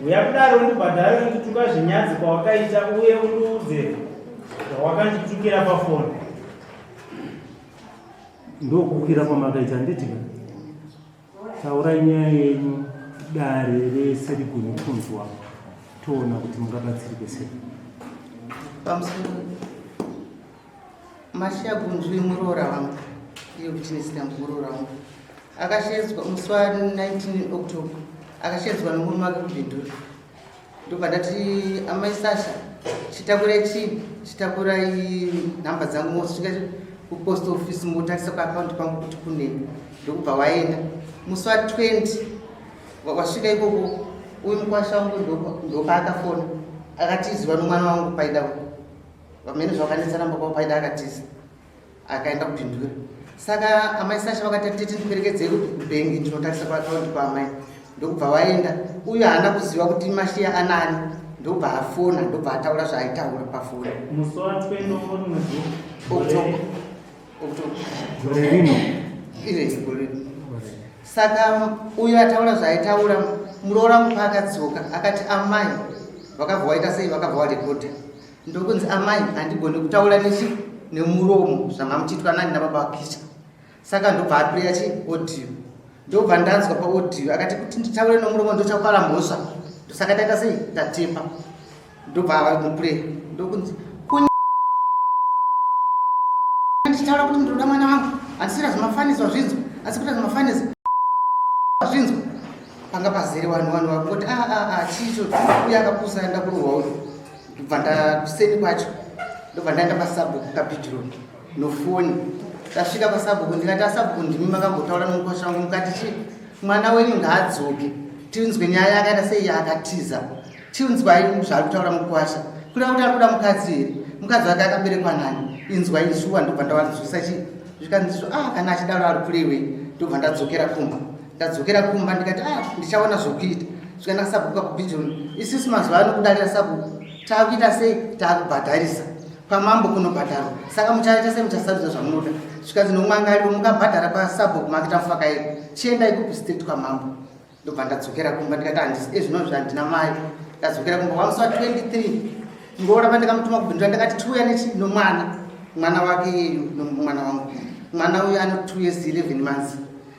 Uyakudaro ndibhadhare kutuka zvinyazi kwawakaita uye undiudze zvawakanditukira pafoni. Ndokukwira kwamakaita ndetika taura nyaya yenyu dare rese rigone kunzwa toona kuti mungabatsirike sei. Pamusoro Mashagunzwi muroora wangu iyo kuchinisira muroora wangu akashedzwa musi wa 19 October akashedzwa nomurume wake kuBhindura. Ndobva ndati amai Sasha chitakurai chii chitakurai nhamba dzangu mosvika kupost office motarisa kuakaunti pangu kuti kunei. Ndokubva waenda musi wa 20 wasvika ikoko uyu mukwasha wangu ndopaakafona akatiziva nomwana wangu paida pamene zvakanetsa namba kwavo paida akatiza akaenda kuBhindura. Saka amai Sasha vakati tete ndiperekedzei kubhengi ndinotarisa kuakaunti kwaamai. Ndokubva waenda uyu haana kuziva kuti Mashiya anani. Ndobva afona ndobva ataura zvaaitaura pafoni. Musi wa 20 mwedzi Gore rino Gore. Saka uyu ataura zvaaitaura muroora wangu paakadzoka akati amai vakabva waita sei vakabva warekodha. Ndokunzi amai handigoni kutaura nemuromo zvamamuchitwa nani nababa vakisha. Saka ndobva apureya audio. Ndobva ndanzwa paaudio akati kuti nditaure nomuromo ndochapara mhosva. Saka taita sei tatepa. Ndobva avamupureya ndokunzi nditaura kuti ndoda mwana wangu handisira zvimafanidzwa zvinzwa asi kuita zvimafanidzwa zvinzwa panga pazere vanhu vakoti chicho uye akapusa enda kurohwa uyu. Ndobva ndakuseni kwacho ndobva ndaenda pasabhuku kaPidron nofoni. Tasvika pasabhuku ndikati asabhuku ndimi makambotaura nomukwasha wangu mukati chii mwana wenyu ngaadzoke tinzwe nyaya yakaita sei yaakatiza tinzwai zvaari kutaura mukwasha kuda kuti ari kuda mukadzi here mukadzi wake akaberekwa nani inzwai shuwa. Ndobva ndavanzwisa chii zvikanzizvo kana achidaro ari kurewei. Ndobva ndadzokera kumba ndikati ndichaona zvokuita zvikaenda kusabhuku kaPidron. Isusu mazuva ano kudarira sabhuku taakuita sei taakubhadharisa pamambo kunobhadharwa. Saka muchaita sei muchasarudza zvamunoda. Zvikanzi nomwangariro mukabhadhara pasabhuku makita mufakairo chiendai kustraight kwamambo. Ndobva ndadzokera kumba ndikati handisi ezvinozvo handina mai. Ndadzokera kumba wamusi wa 23 ngoora pandikamutuma kuBhindura ndakati tiuya nomwana wake mwana wangu. Mwana uyu ano 2 years 11 months.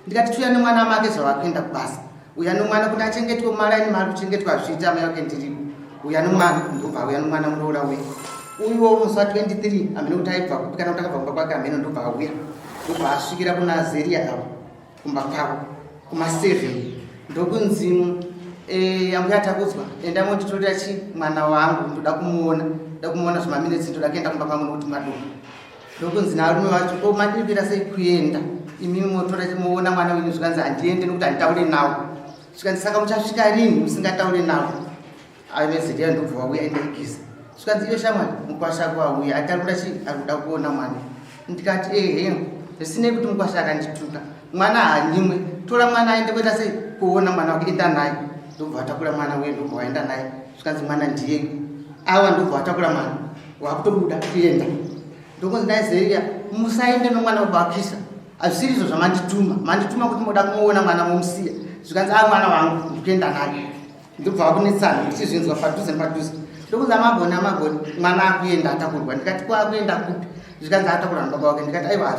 Ndikati tiuya nemwana make zvavakuenda kubasa. Uya nomwana kuti achengetwe maraini maari kuchengetwa zviita mai wake ndiripo. Uya nomwana ndobva uya nomwana muroora wedu. Uyuwo musi wa 23 amene kuti aibva kupi kana kuti akabva kumba kwake amene ndobva auya. Ndobva asvikira kuna Zeria avo kumba kwavo kuma7 ndokunzi ambuya atakudzwa enda monditorera mwana wangu ndoda kumuona zvimaminitsi ndoda kuenda kumba kwangu nokuti maduka. Ndokunzi narume vacho madivira sei kuenda imimi motora muona mwana wenyu. Zvikanzi handiende nokuti handitaure nawo. Zvikanzi saka muchasvika rini musingataure nawo. Ave Zeria ndobva wauya endaikisa. Zvikanzi iyo shamwari mukwasha kwauya atarura chii ari kuda kuona mwana. Ndikati zvisinei kuti mukwasha akandituka mwana hanyimwe tora mwana aende kuita sei kuona mwana wake enda naye. Ndobva atakura mwana wedu ndobva waenda naye. Zvikanzi mwana ndiye ava ndobva atakura mwana wakutobuda kuenda. Ndokunzi naizeriya musaende nomwana wabakisha hazvisiri izvo zvamandituma kuti moda kumuona mwana momusiya. Zvikanzi mwana wangu ndikuenda naye. Ndobva vakunetsana tichizvinzwa padhuze nepadhuze. Ndokunzi amagoni mwana akuenda atakurwa. Ndikati kwakuenda kupi. Zvikanzi atakurwa nababa wake. Ndikati aiwa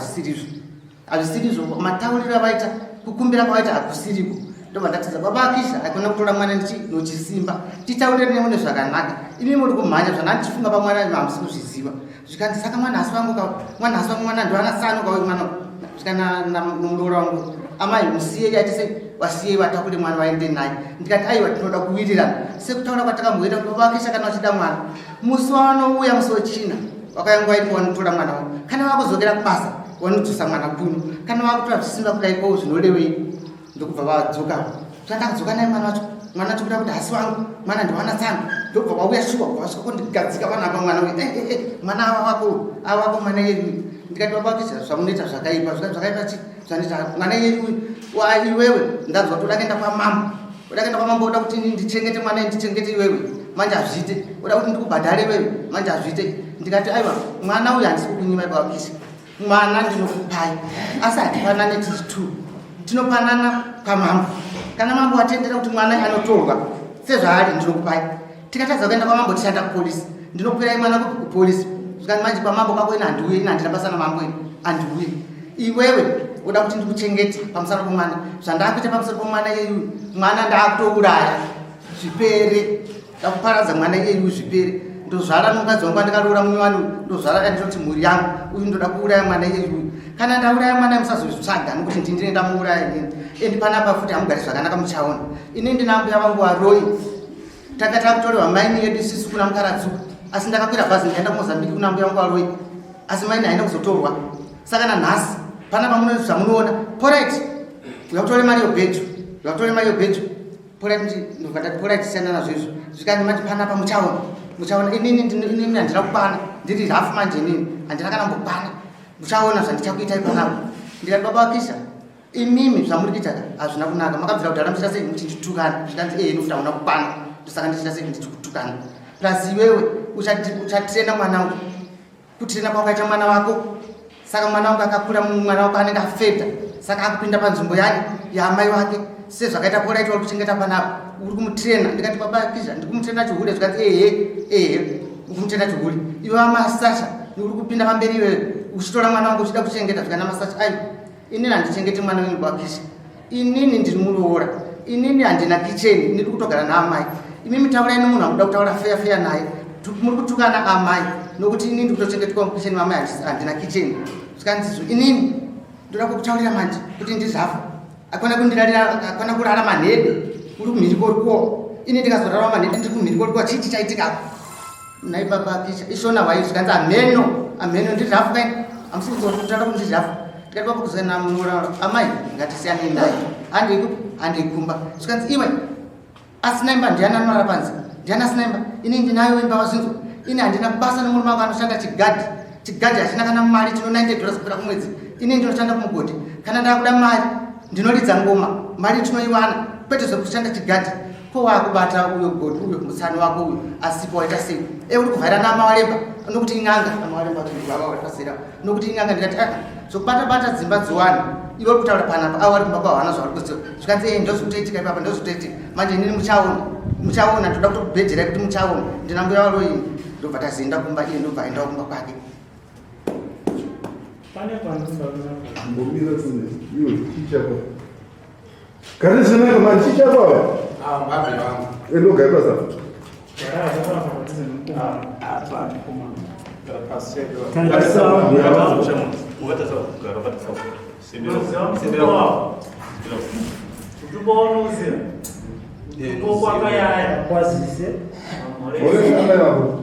hazvisiri izvo matauriro avaita kukumbira kwaita hakusiriko ndobva ndatiza baba Akisha akona kutora mwana nochisimba titaurire nemune zvakanaka imi muri kumhanya zvanandichifunga pamwana mamusi kuzviziva zvikanzi saka mwana hasi wangu mwana ndoana sano kauyu mwana zvikana nomuroora wangu amai musiyei atise wasiyei watakure mwana waende naye ndikati aiwa tinoda kuwirirana sekutaura kwatakamboita kuti baba Akisha kana wachida mwana musi wawanouya musi wechina wakayangwa iti wanotora mwana wangu kana wakuzokera kubasa wanodzosa mwana kuno kana wakutora zvisimba kudaiko zvinorevei ndokubva vadzoka zvandakadzoka naye mwana wacho mwana chokuda kuti hasi wangu mwana ndiwana tsanga ndobva vauya shuwa vasvika kundigadzika panapa mwana mwana awako mwana yedu ndikati baba Akisha zvamunoita zvakaipa chi zvandiita mwana yedu iwewe ndanzwa kuti udakaenda kwamambo uda kuti ndichengete mwana ndichengete iwewe manje hazviite uda kuti ndikubhadhare iwewe manje hazviite ndikati aiwa mwana uyu handisi kukunyima baba Akisha mwana ndinokupai asi hatifanane tisi two tinopanana pamambo kana mambo atendera kuti mwana anotorwa sezvaari ndinokupai tikatadza kuenda kwamambo tishanda kupolisi ndinokwirai mwana kupolisi zvikati manje pamambo kako ina handiuye ina handina basa namambo ina handiuye iwewe uda kuti ndikuchengete pamusoro pomwana zvandakuita pamusoro pomwana yeyu mwana ndaakutouraya zvipere ndakuparadza mwana yeyu zvipere ndozvara mukadzi wangu andikaroora munyowani ndozvara andinoti mhuri yangu uyu ndoda kuuraya mwana yeyu kana ndauraya mwana musazozvitsvaga nokuti ndini ndamuuraya inini endi panapa futi hamugari zvakanaka muchaona ini ndinambuya vangu waroi takati akutorerwa maini yedu isisi kuna mukaradzuka asi ndakakwira bhazi ndaenda kumozambiki kuna mbuya vangu waroi asi maini haina kuzotorwa saka nanhasi panapa muno zvamunoona porit yakutore mari yobhejo porit ndokatati porit siyana nazvo izvo zvikani mati panapa muchaona inini handina kupana ndiri hafu manje inini handina kana mbopana muchaona zvandichakuitai panapa ndikati baba Akisha imimi zvamuri kuita hazvina kunaka makabvira kudhara muchita sei kuti nditukana zvikanzi nokuti hauna kupana ndosaka ndichita sei ndichikutukana plus iwewe uchatirena mwanangu kutirena kwakaita mwana wako saka mwana wangu akakura mwana wako anenge afedha saka akupinda panzvimbo yani yaamai wake sezvakaita poraiti uri kuchengeta panapa uri kumutrena ndikati baba Akisha ndikumutrena chihure zvikanzi uri kumutrena chihure iwe amasasha uri kupinda pamberi iwewe uchitora mwana wangu uchida kuchengeta zvikana masasha aiwa inini handichengeti mwana wenyu baba Akisha inini ndiri muroora inini handina kicheni ndiri kutogara naamai imi mitaurai nomunhu anoda kutaura feya naye muri kutukana amai nokuti inini ndiri kutochengetwa mukicheni mamai handina kicheni zvikanzizvo inini ndoda kukutaurira manje kuti ndizvafa akona kundirarira akona kurara manhede uri kumhirikorikuwo ini ndikazorarwa manhede ndiri kumhirikorikuwa chii chichaitika nai baba Akisha ishona wai zvikanzi amheno ndizvafu kaini hamusi kuzotaura kuti ndizvafu ndikati baba kuzana munoraura amai ngatisiyane naye handeikumba zvikanzi iwe asina imba ndiani anorara panze ndiani asina imba ini ndinayo imba wazinzwa ini handina basa nomurume wako anoshanda chigadhi hachina kana mari tino $90 kupera kumwedzi ini ndinoshanda kumugodhi kana ndakuda mari ndinoridza ngoma mari tinoiwana kwete zvekushanda chigadhi ko wakubata uyo godhi uyo mutsani wako uyo asipo waita sei uri kuvhaira namawaremba nokuti ing'anga namawaremba vawaipasira nokuti ing'anga ndikati zvokubata dzimba dziwani iwe uri kutaura panapa awari kumba kwawana zvauri kuziva zvikanzi ndozvikutoitika ipapa ndozvikutoitika manje inini muchaona toda kutokubhedherai kuti muchaona ndinambuya waroini ndobva tazienda kumba iye ndobva aenda kumba kwake mbomira sine iwe chichapa kare zvinaka mani chichapa mbabe vangu endogaipa zapa kwazise olekana yako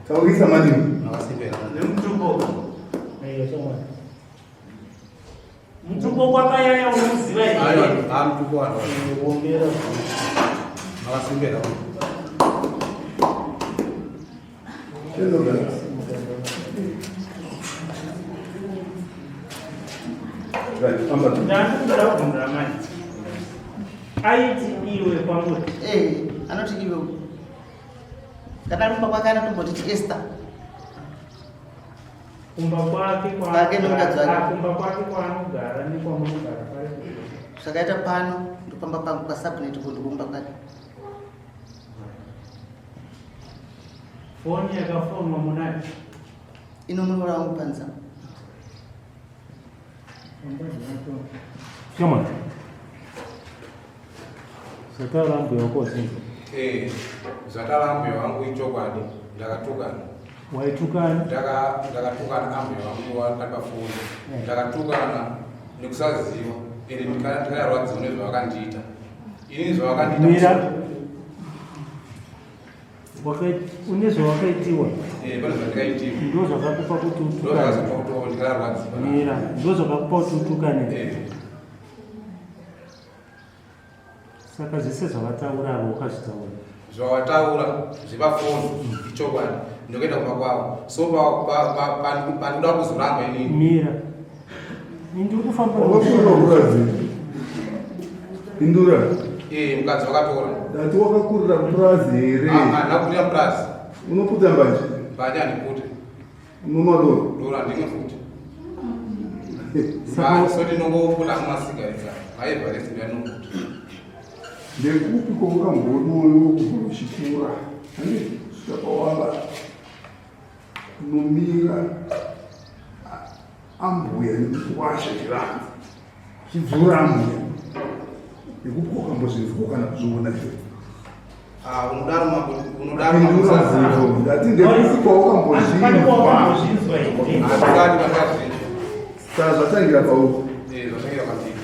taurisa manini mtupo kwakayaya unoziva ombera ndandikuda kubvunzira manje aiti iwe kwamuri anoti iwe kadarumba kwake anotombotiti Esther kumba kwake kwaanogara nekwamunogara pari zvakaita pano ndopamba pangu pasabhunet kundikumba kwake foni yakafonwa munayo inomunoora wangu panzama Chama. Satala mbe wako sinzo. Zatala mbe wangu ichokwadi ndakatukana. Waitukana? Ndakatukana ambe wangu wakatafuna. Ndakatukana nikusaziwa. Iri ndikayarwadzi unezva wakandiita. Ini zva wakandiita. Mira. Unezva wakaitiwa. Pane zvandikaitiwa. Ndo zvakakupa kuti utukane. Ndikayarwadziwa. Mira, ndo zvakakupa kuti utukane. Saka zvese zvavataura avo ukazvitaura. Zvavataura zvepafoni ichokwadi ndokuenda kumba kwavo. So pandoda kuzoramba inini. Mira. Ndiri kufamba Wakakurazi. Indura. Mukadzi wakatora. Dati wakakurira kupurazi here. Ndakurira purazi. Unoputa mbanje? Mbanje handipute. Unomadoro? Dora ndimwe futi. Saka Soti nongoputa kumasigaridza. Maibva resi yanoputa. Ndekupi kwaukambonoyo kuchikura. Zvakawanda. Nomira ambuya nekuwasha chivanhu. Chidzura ambuya. Ndekupi kwakambozvinzwa kana kuzviona izvo. Unodaro Indura ndati ndekupi kwaukambozinzwa. Handikati vakazvinzwa. Saka zvatangira pauko. Zvatangira kwandiri.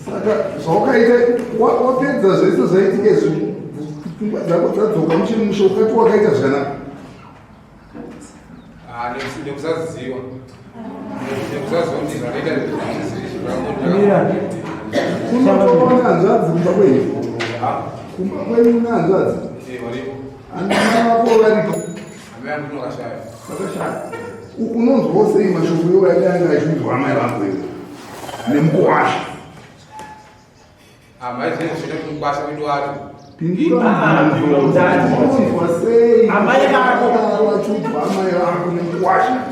Saka zvawakaita wapedza zvese zvaitika izvi pfungwa dzako dzadzoka muchimusho ukati wakaita zvakanaka. Ndekusaziva. Ndekusaziva kuti zvakaita Mira. Unotoona hanzvadzi kumba kwenyu. Kumba kwenyu una hanzvadzi. varipo. Ana vako varipo. Amea ndinokashaya. Vakashaya. Unonzwawo sei mashoko iwayanga achiudzwa amai vako iwe nemukuwasha. Amai zvinenge zvine kumukwasha kwedu wacho. Unonzwa sei Amai vako vachiudzwa amai vako nemukuwasha.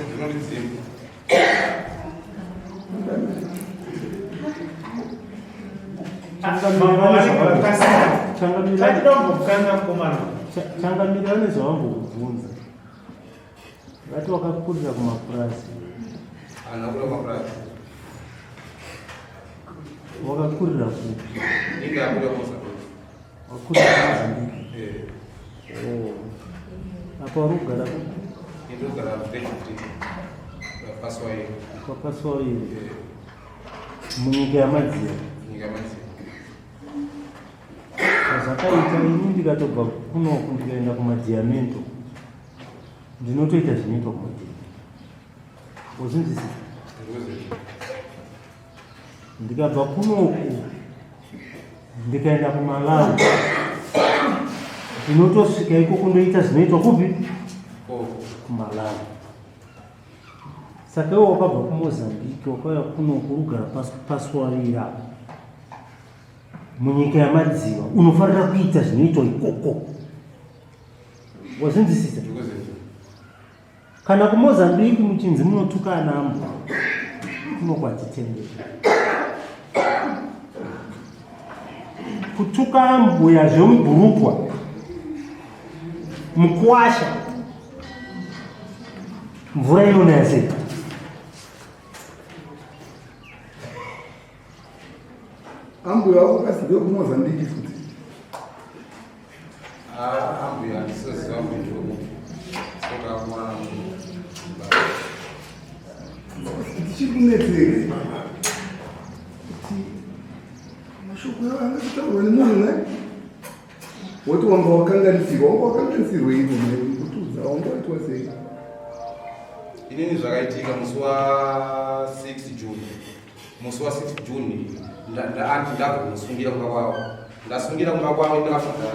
Zvinondidzimba. Changamira nezvavambokubvunza. Vati wakakurira kumapurasi. Anakura mapurasi. Wakakurira kupi? Inga akura Mozambique. Wakurira Mozambique. Apa warugara kupi? Indogara Vechiti. Paswayo. Kwapaswayo. Munyika yamadziya. Nyika yamadziya. Zvakaita ini ndikatobva kunoku ndikaenda kumadhiamento ndinotoita zvinoitwa kumadhiamento. Uzvinzwisisa? Ndikabva kunoku ndikaenda kuMalawi ndinotosvika ikoko ndoita zvinoitwa kupi? kuMalawi. Saka iwe wakabva kuMozambique wakauya kunoku urugara paswavira munyika yamadziva unofanira kuita zvinoitwa ikoko. Wazvinzwisisa? Kana kuMozambique muchinzi munotukana ambwa kunokwatitendera. Kutuka ambuya zvomubhurukwa mukuwasha mvura inonaya sei? Ambuya wako kasidwe kuMozambique futi. Ambuya ndisiziva kuti soka kumwana munhu. Tichikunetsere kuti mashoko yawo angataurwa nemunhu ne woti wanga wakanganisirwa ivo kutudza wanga waitwa sei? Inini zvakaitika musi wa6 June. Musi wa6 June ndakusungira kumba kwavo. Ndasungira kumba kwavo ndakasvika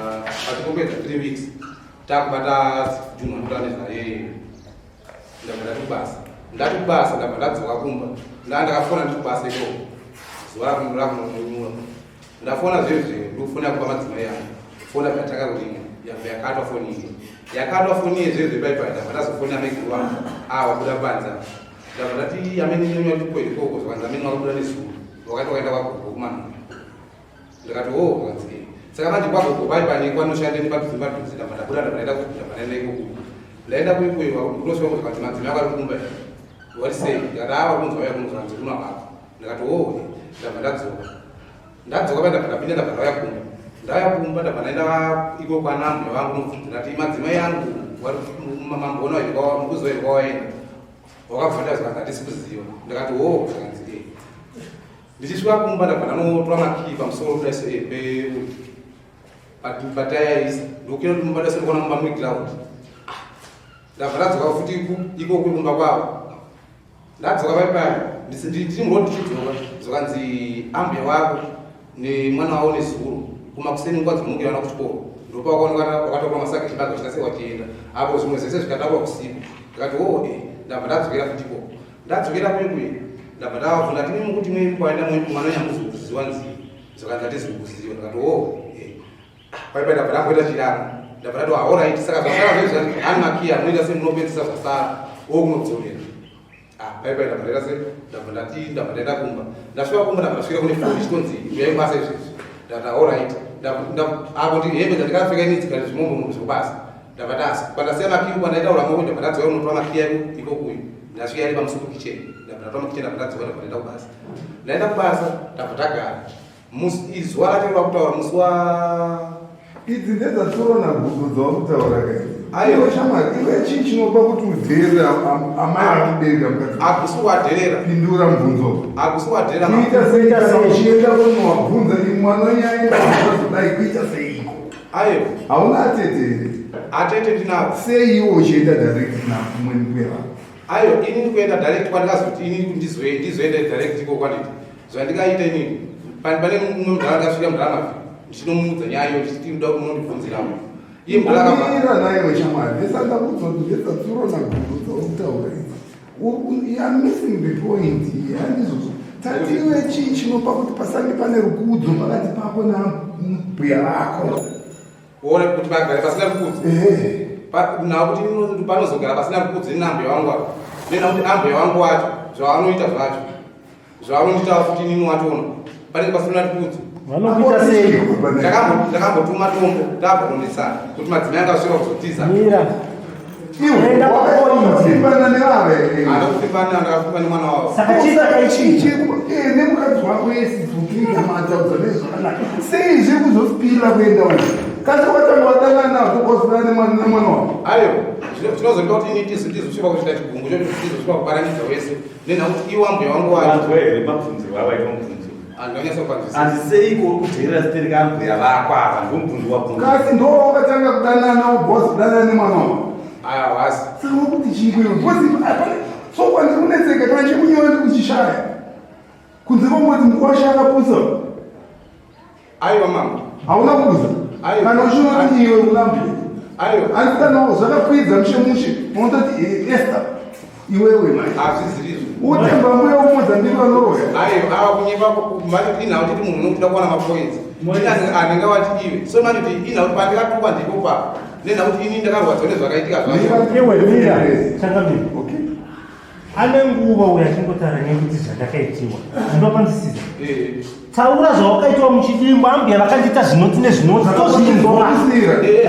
patikombedza 3 weeks. Takubata June ndakutane ndakabata kubasa. Ndati kubasa ndabva ndadzoka kumba. Ndakafona ndi kubasa ikoko. Zuva rakunonoiwa. Ndafona zvezve ndofona kupa madzimai yangu. Fona pataka kulinga. Yakatwa foni iyi. Yakatwa foni iyi zvezve paipai ndabva ndazofona mekuru wangu. Wabuda panza. Ndabva ndati amene nyanya ndipo ikoko zvakanzi amene wakabuda nezuva. Wakaita kwakaenda kwagogo kumana. Ndakati vakanzi saka manje kwagogo vaipane kwanoshande padhuze ndabva ndaenda ikoko ndaenda kuikuiwa kunosvika kuti kati madzimai akarikumba wati sei ndikati ava kunzwa vaya kunzwa nzi kunavava ndikati oo ndabva ndadzoka ndabva ndapinda ndabva ndauya kumba ndauya kumba ndabva ndaenda iko kwanambuya vangu nobvunza ndati madzimai yangu mambona mukuzo irikawaenda wakabva ndazvika handisi kuziva ndikati oo zvakanzi ndichisvika kumba ndabva ndanotora makii pamusoro patayaisa ndokina kuti mumba dasirikona mumba mune ground ndabva ndadzoka futi iko kumba kwavo ndadzoka paipai ndiri murodi ndichidzoka zokanzi ambuya wako nemwana wavo nezuro kumakuseni nguva dzinonge vana kuchikoro ndopa wakatoka masaka chibaga chikase wachienda apo zvimwe zvese zvikadakwa kusiku ndikati oo ndabva ndadzokera futi ikoko ndadzokera kwekwe ndabva ndavabvunza tini mukuti kwaenda mwana nyamuziwa nzii zokanzi hatizi kuziva ndikati oo paipai ndabva ndamboita chirano ndabva ndati alright saka zvasara ani makiya munoita semunopedzisa zvasara okunodzorera paipai ndabva ndaita se ndabva ndaenda kumba ndasvika kumba ndabva ndasvika kune foni chitonzi uyai kubasa izvezvi ndati alright apo hembe dzandikapfeka ini dzikati zvimombo zvekubasa ndabva ndasi pandasiya makiyi kwandaitaura moko ndabva ndadzoka unotora makiyi ikokuyu ndasvika iri pamusuku kicheni ndabva ndatora makicheni ndabva ndadzoka ndabva ndaenda kubasa ndaenda kubasa ndabva ndagara zuva racho rakutaura musi wa idzi ndedzatorona gugu dzawakutaura aiwa shamwari iwe chii chinopa kuti udherere amai akubereka mukadzi akusi kuadherera pindura mubvunzo akusi kuadherera kuita sei uchienda kunovabvunza mwana nyaenda kudai kuita seiko aiwa hauna atete atete ndinavo sei iwo uchienda direct nakumweni kweva aiwa ini ndikuenda direct kwandikazoti ini ndizoenda direct iko kwanditi zvandikaita inini pane mumwe mudhara akasvika mudhara mavi ndichinomudza nyaya iyo ndichiti ndoda kunondibvunziramo iye mudhara naye shamwari ndesandakudzoti ndedzatsuro nagugu dzautaura I'm missing the point handizvozvo tatiwe chii chinopa kuti pasange pane rukudzo pakati pako nambuya vako one kuti vagare pasina rukudzo nawo kuti panozogara pasina rukudzo ini nambuya wangu wacho nena kuti ambuya wangu wacho zvavanoita zvacho zvavanondita futi nini wachona panenge pasina rukudzo vanokuita sei ndakambotuma tombo ndabvunondesana kuti madzimai angasvika kuzotiza enda wakasimbana nevave andakufimana ndakafimbana nemwana wavo saka chiichi nemukadzi wako yesitukiika mataudza nezvakanaka sei zviri kuzosipira kuenda wani kasi watanga watanga nazvo kwasirana nemwana wavo aiyo tinozonda kuti ini ndizosvipa kuchita chibvungu chokuti ndizosvipa kubaranidza wese nenhakuti iwo ambuya wangu wacho mabvunzi vavaita mubvunzi andonyasa kwanzisa handiseiko kuteerera zitereka ambuya vako ava ndomubvunzi wabvunzi kasi ndo wakatanga kudanana ubosi kudanana nemwana wavo aya wasi saka wakuti chikweyo bosi so kwandiri kunetseka kana chikunyora ndi kuchishaya kunze kwamwati mukwasha akapusa aiwa mama hauna kuza kana uchinoti iwe unambuya aiwa asi kana zvakakwidza mushemushe unototi esta iwewe mai hazvizirizvo utemba mbuya womozambiri vanoroya aiwa ava kunyepa inhau titi munhu unokuda kuwana mapoints anenge wati iwe so mani kuti inhau pandikatukwa ndipo pa nenhauti ini ndakarwadzwa nezvakaitika zvacho iwe mira changamira ane nguva uyachingotara nekuti zvandakaitiwa zvinopanzisisa taura zvawakaitiwa muchidimbo ambuya vakandiita zvinoti nezvinoti tozvinzwa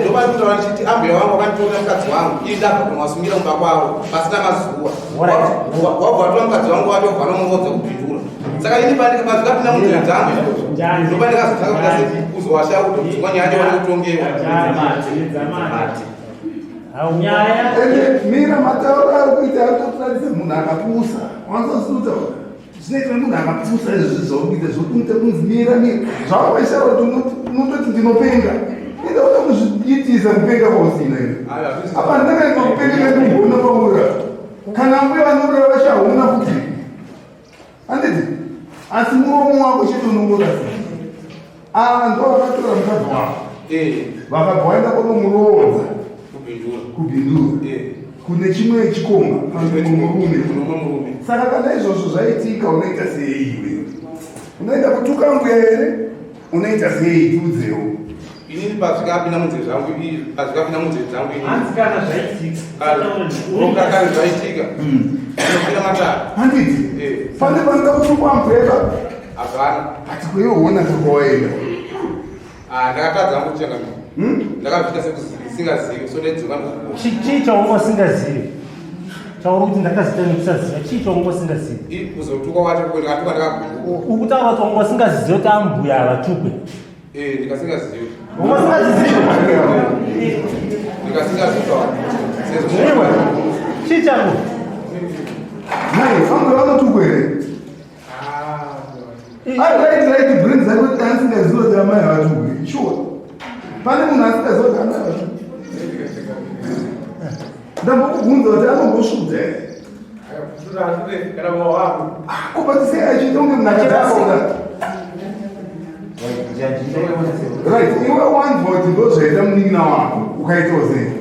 ndopandikutaura ndichiti ambuya vangu vakanditora mukadzi wangu ii ndabva kunwasungira mumba kwavo pasina mazuva wabva watora mukadzi wangu wacho vanomuvodza kupindura saka ini pandikapazvikapinda munzira dzangu ndopandikazotanga kuzowasha kuti dzimwa nyaya yacho kutongewa mira matauro ari kuita aritotarise munhu akapusa wanzasinotaura zvinoita munhu akapusa izvi zvakuita zvokuita kunzi mira zvavaishara kuti unototi ndinopenga indakuda kuzviitisa kupenga kwausina ine apa ndakaita kupenga kandimbona paura kana mbuya vanorora vachahuna kuti handiti asi muromo wako chitonongorasi ava ndo vakatora mukadzi wavo vakabva vaenda kunomuroodza kubhindura kune chimwe chikomba murume saka kana izvozvo zvaitika unoita sei iwe unoita kutuka mbuya here unoita sei tiudzewo inini pazvikapinda munzeve dzangu hanzikana zvaitika zvaitika inopinda matatu handiti pane panoda kutukwa mbuya hapana ati kweiwo ona kakwawaenda ndakatadza kuti changa ndakabvita sekusingazivi so nedzuka chii chaunga singazivi chauri kuti ndakazita nekusaziva chii chaunga singazivi kuzotuka wacho ndikatuka ukutaura kuti wanga usingazivi kuti ambuya avatukwe ndikasingazivi wanga usingazivi chii chako Mai, vangu vanotukwa here? Right brings that with dancing as though they are my husband. Sure. Pane munhu asingaziva kuti amai husband. Ndambokubvunza kuti anombosvudza here. Kubatisei achiita kunge munhu akataura. Right, iwe one vote ndozvaita munin'ina wako ukaitawo sei?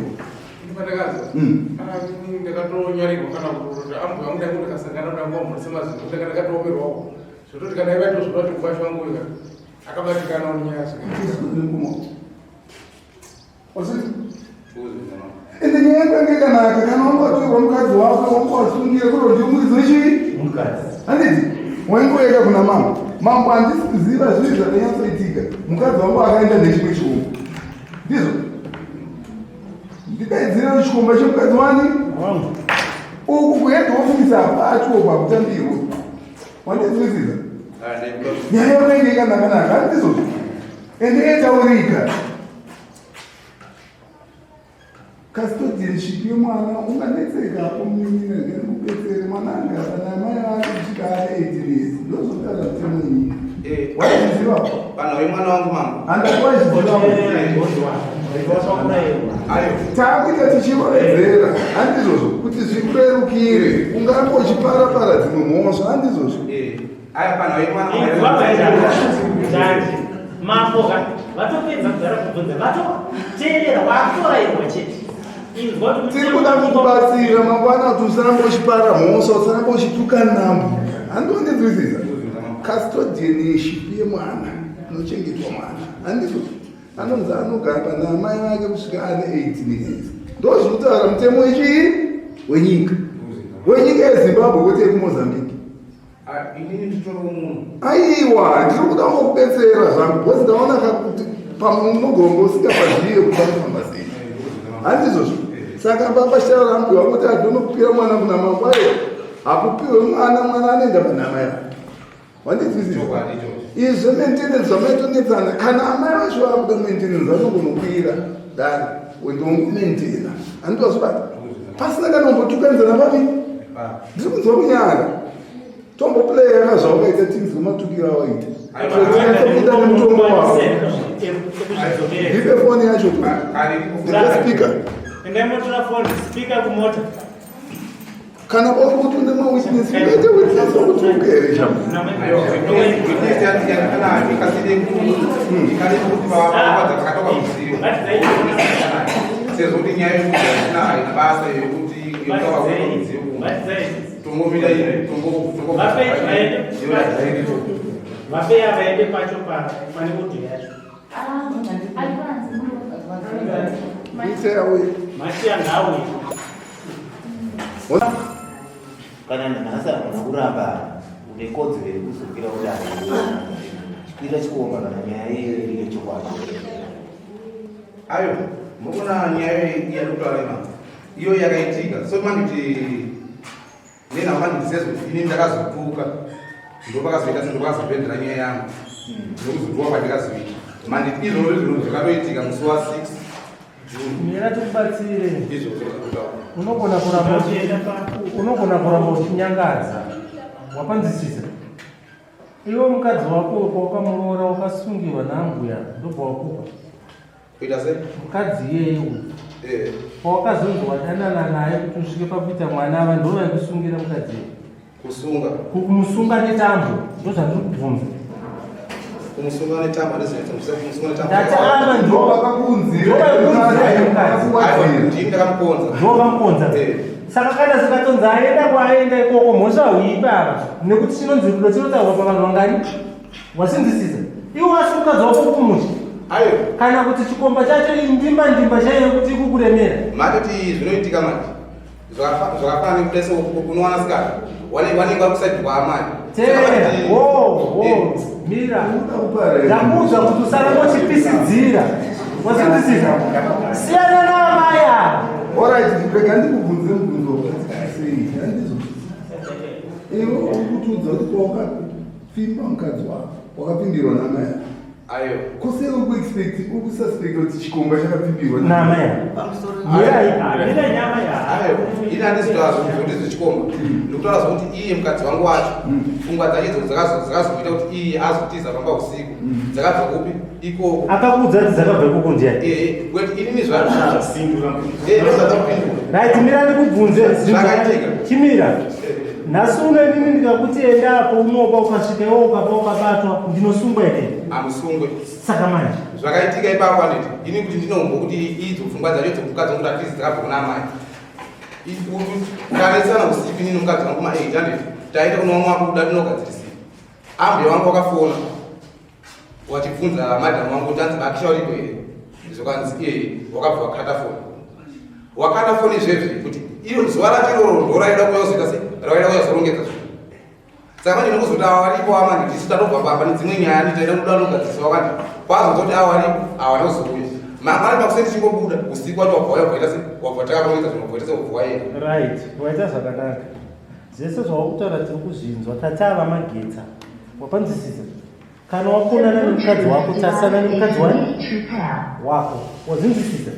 ndakatonyarirwa kana kuti ambuya muda kuti kasangana ndangu murisema zvinhu ndakatomerwawo zvototi kana ivaito zvinoti kuvasha wangu wega akabatikana nyaya ende nyaya yange kanaka kana wangatorwa mukadzi wako wangawasungira kuti ndimukadzi wechii handiti waingoenda kuna mambo handisi kuziva zvinhu zvakanyatsoitika mukadzi wangu akaenda nechimwe chikomba ndizvo ndikaidzira chikomba chemukadzi wani uku kuenda ofisa pacho pakutambirwa wandizwisisa nyaya yakainge ikanakanaka handizvozvo ende yetaurika custodianship yemwana unganetsekapo munin'inekubetsere mwana angava namai vake kusvika ane 18 years ndozvotara mutemo nyika waizivapo vanhu vemwana wangu mama handikuwaizivapo taakuita tichivawedzera handizvozvo kuti zvikurerukire ungangochipara dzimwe mhosva handizvozvo aya vanhu vemwana mambo vatopedza kugara kubvunza vatoteerera vakutorairwa chete tiri kuda kukubatsira mangwana kuti usarambochipara mhosva usarambochituka nambo handondinzwisisa custodianship yemwana inochengetwa mwana handizvozvo anonzi anogara namai vake kusvika ane 18 years ndozvinotara mutemo wechii wenyika yezimbabwe kwete yekumozambique inini nditori munhu aiwa ndiri kuda ngokubetsera zvangu bhozi ndaona kuti pamunogombo usingapazive kuti vanofamba sei handizvozvo saka papashara rambuya kuti adonokupira mwana kuna mangwayo hakupiwe mwana anoenda panamai vake wandizvisisa izvo maintenance zvamaitonetsana kana amai vacho vakuda maintenance vanongonokwira dani wendomaintaina handitwazvibata pasina kana umbotukanizana papi ndiri kunzwa kunyara tomboplayera zvaukaita things kumatukira waita toita nemutombo wavo ndipe foni yacho ndinespika ndaimotora foni spika kumota kana uri kuti une mawitness uite witness wokuti ugere chamo sezvo kuti nyaya yekuti haina basa yekuti tomovira vapeya vaende pacho pane udhi yacho masiya ngawe kana nhasi agona kuramba une kodzero yekuzokira kuti chikwira chikomba kana nyaya iri chokwadi ayo mukuna nyaya yakutarema iyo yakaitika so manditi nenamandisezvo ini ndakazotuka ndopakazoita sendokazopendera nyaya yangu ndokuzotuka kwandikazoita manditi izvozvo zvinhu zvakatoitika musi wa 6 June mira tikubatsire unogona kuramba uchinyangadza wapanzisisa iwe mukadzi wako kwawakamuroora wakasungirwa naambuya ndobva wakupa kuita sei mukadzi iyeye pawakazonzi wadanana naye kuti usvike pakuita mwana ava ndo vaikusungira mukadzi iye kusunga kumusunga netambo ndo zvandiri kubvunza kumusunga netambo kumusunga netambo ndataama ndovakamukonza saka kana zikatonzi aenda kwaenda ikoko mhosva huipava nekuti chinonzi rudo chinotaurwa pavanhu vangani wasinzisisa iwe wasi mukadzi wako kumuti ayo kana kuti chikomba chacho indimba chaiyo kuti ikukuremera matoti zvinoitika manje zvakafana nekutese unowana sikana wanenge wakusaidi kwaamai mira ndakuudza kuti usara mochipisidzira wazindisiza siyana naamaya Alright, rega ndikubvunze mubvunzo sei handizo iwe urikutiudza kuti kwawakapimba mukadzi wako wakapindirwa namaya ayo kosei urikususpecta kuti chikomba chakapimbirwa namaya ina nyama ya ayo ini handizitaura kuti chikomba ndikutaura kuti iye mukadzi wangu wacho pfungwa dzake dzakazoita kuti iye azotiza pamba usiku dzakabva kupi ikoko akakuudza kuti dzakabva ikoko ndiani kuti inini right mira ndikubvunze chimira nhasi unenini ndikakuti endapo unopa ukasvikewo ukapa ukabatwa ndinosungwa ere amusungwe saka manje zvakaitika ipapo anditi ini kuti ndinombo kuti idzo pfungwa dzacho dzomukadzi wangu atizi dzakabva kuna amai kanesana usiku inini mukadzi wangu ma8 anditi taita kuna wamwe wakuda ndinogadzirisira ambe wangu wakafona wachibvunza madhamu wangu kuti anzi bakisha uripo here zvokanzi wakabva wakata foni izvezvi kuti iro zuva rachiroro ndoraida kuyazoita se raida kuyazorongedza zvinhu saka manje ndokuzoti ava varipo amani tisu tatobva pamba nedzimwe nyaya nditaida kuda nogadzirisa wakati kwazongoti ava varipo ava ndozouya mangwana pakuseti chingobuda usiku wacho wabva wayabvaita se wabva takarongedza zvinhu wabvaita se wabva waenda right waita zvakanaka zvese zvawakutaura tiri kuzvinzwa tatava magetsa wapanzwisisa kana wakonana nemukadzi wako tasiyana nemukadzi wako wazinzwisisa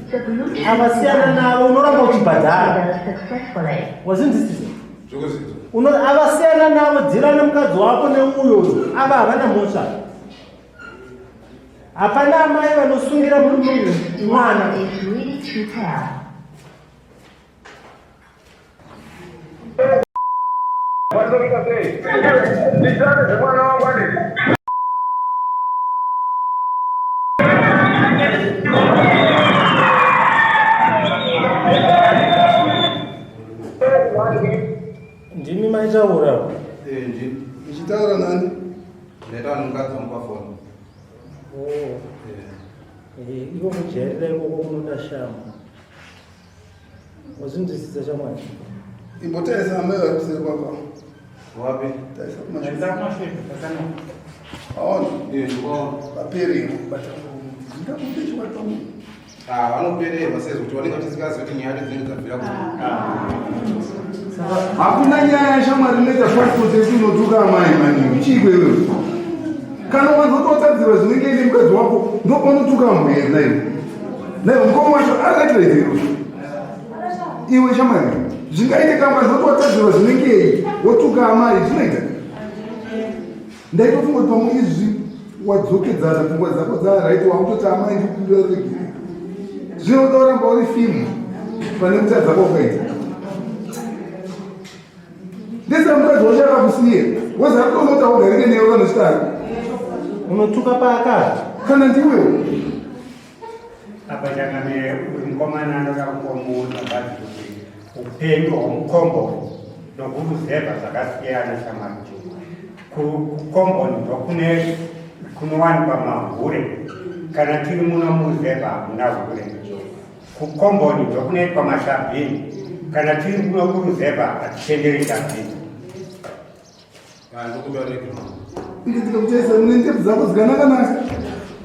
avasiyana navo unoramba uchibhadhara wazinzwisisa avasiyana navo dzira nemukadzi wako neuyoyo ava havana mhosva hapana amai vanosungira mwana ndimi maitaura ichitaura nani ndaitaura nemukadzi wangu pafoni iko kujairira ikoko kunoda shama wazinzwisisa chamwacho imbotaisa amai varikusere kwako wapi taisa aona vaperera ndakuite chikwatamu vanopererwa sezvo vanenge vachizikazi kuti nyaya dzinenge dzabvira hakuna nyaya shamwari inoita pasipoti yekuti unotuka amai maningi chiikwewewe kana wanzototadzirwa zvinenge ine mukadzi wako ndopanotuka mbueri naivo mukoma wacho arakaitira izviro iwe shamwari zvingaite kamba zototadzirwa zvinenge wotuka amai zvinoita ndaitofunga kuti pamwe izvi wadzokedzana pfungwa dzako dzaraiti wakutoti amai ndikuregere zvinoda uramba uri fimu pane kuti dzako ukaita ndese mukadzi wacho akakusiya wazari kutonota ugarike newe vanochitari unotuka paka kana ndiwewo apa chakane mukomana ndakakukomuudza basi kuti upenyu hwomukomboni nokuruzevha zvakasiyana shamwari kukomboni ndokune kunowanikwa mahure kana tiri muno muruzevha hamuna hure kukomboni ndokunoitwa mashabhini kana tiri muno muruzevha hatitenderi shabhini ndikutaisa mune ndebvu dzako dzikanaka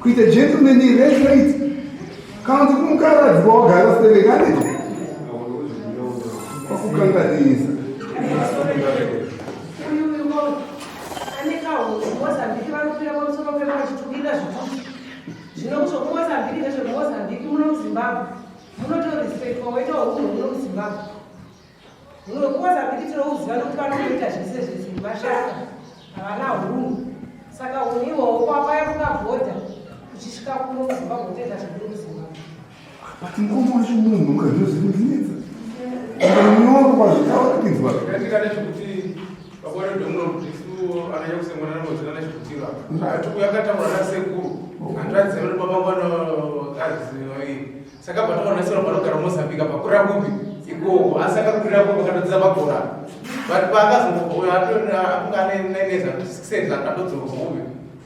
kuita gentleman right kana kuti kumukaradzi wawagara serekane wakukanganisa Mozambique vanopira pamusoro pepa vachitukira zvitutu zvinokuti kumozambique nezvemozambique muno muzimbabwe munotorespektwa waita hunhu muno muzimbabwe huno kumozambique tinouziva nokuti vanoita zvese zvese vashaka havana hunhu saka hunhu ihwohwo kwapaya kukabhodha uchisvika kuno muzimbabwe utoita zviri muzimbabwe bati mukoma wacho munhu mukazvinozvinodzinetsa nyoro kwazvitawakapinzwa ananya kusengana nomozvikana chikutira atikuyakataura nasekuru handivadziva kuti mabangwana aziva saka pataonasira panogara mozambika pakura kupi ikoko asi akakurira ko pakatodza magora but paakazongoboyo akunga aneneza senza akatodzoka kupi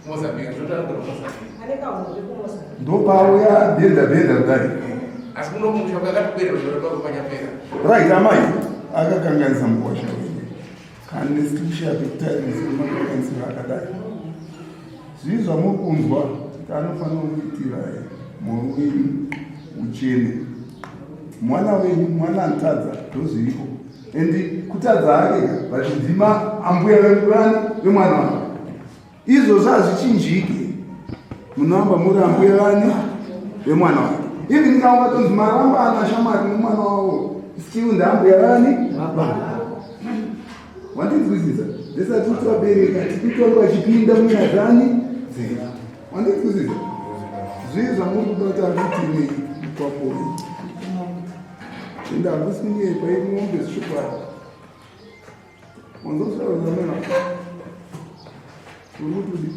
mozambika zvotanogara mozambika ndopauya bhedha kudai asi kunomusha kwakatopererwa panyapera right amai akakanganisa mukosha wenyu kana nesikusha pekutarisemakanganisiro akadai zvizva muri kunzwa kuti anofanira kuitira mwoyo wenyu uchene. Mwana wenyu mwana anotadza ndozviriko endi kutadza ake vachidzima ambuya vemurani vemwana wake izvozvo hazvichinjike munoamba muri ambuya vani vemwana wake ivi ndingaungatonzi maramba anashamari nemwana wavo still ndaambuya vani wandinzwisisa ndisati twabereka tikutonga vachipinda munyazani dzena wandinzwisisa zvii zvamuri kudota kutini kwapoi enda handisikunge paimombe zvishokwadi wanzosharazamena urikutudi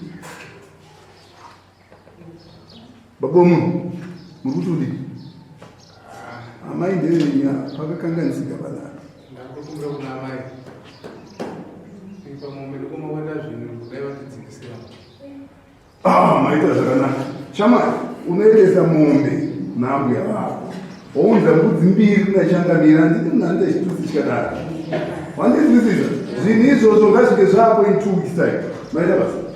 babomu murikutudi amai ndevenya pakakanganisika panapa ndakukumbira kuna amai pamombe ndikumawenda zvinhu kudai vatidzikisira maita zvakanaka shamari unoendesa mombe nambuya vako waunza mbudzi mbiri kunachangamira nditi munanda chitusi chikadaro wandinzwisisa zvinhu izvozvo ngazvike zvako in 2 weeks time maita basa